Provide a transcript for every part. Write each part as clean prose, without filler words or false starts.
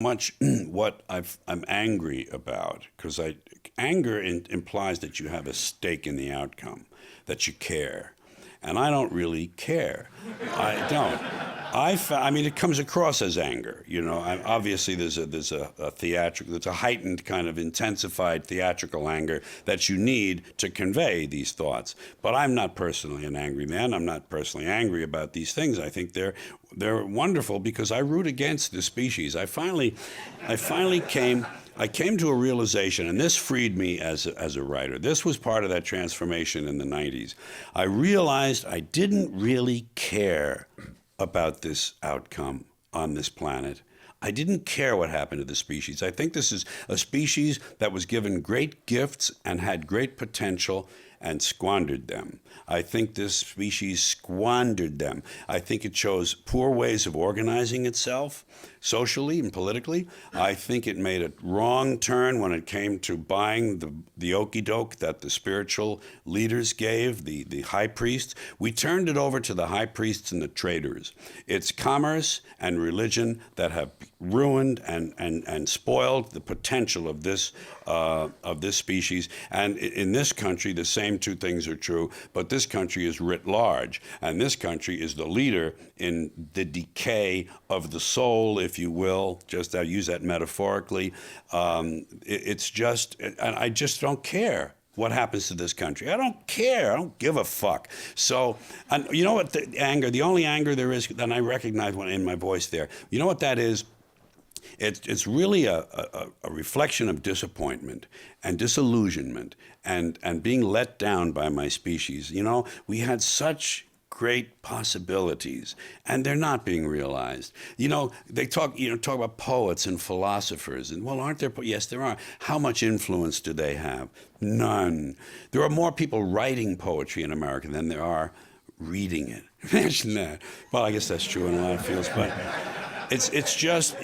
much what I'm angry about, because anger implies that you have a stake in the outcome, that you care, and I don't really care. I don't. I mean, it comes across as anger. You know, obviously there's a theatrical, there's a heightened kind of intensified theatrical anger that you need to convey these thoughts. But I'm not personally an angry man. I'm not personally angry about these things. I think they're wonderful because I root against the species. I came to a realization, and this freed me as a writer. This was part of that transformation in the 90s. I realized I didn't really care about this outcome on this planet. I didn't care what happened to the species. I think this is a species that was given great gifts and had great potential and squandered them. I think this species squandered them. I think it chose poor ways of organizing itself socially and politically. I think it made a wrong turn when it came to buying the okey doke that the spiritual leaders gave, the high priests. We turned it over to the high priests and the traders. It's commerce and religion that have ruined and spoiled the potential of this species. And in this country, the same two things are true, but this country is writ large, and this country is the leader in the decay of the soul, if you will. Just I use that metaphorically. It's just, and I just don't care what happens to this country. I don't care. I don't give a fuck. So, and you know what? The only anger there is, and I recognize one in my voice there. You know what that is? It's really a reflection of disappointment and disillusionment and being let down by my species. You know, we had such great possibilities, and they're not being realized. You know, they talk about poets and philosophers, and well, aren't there? Yes, there are. How much influence do they have? None. There are more people writing poetry in America than there are reading it. Imagine that. Well, I guess that's true in a lot of fields, but it's just,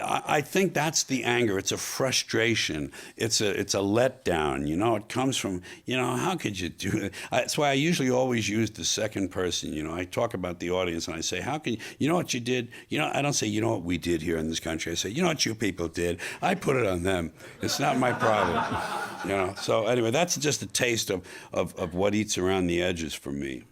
I think that's the anger. It's a frustration. It's a letdown. You know, it comes from, you know, how could you do it? That's why I usually always use the second person. You know, I talk about the audience and I say, how can you know what you did? You know, I don't say, you know what we did here in this country. I say, you know what you people did? I put it on them. It's not my problem. You know, so anyway, that's just a taste of what eats around the edges for me.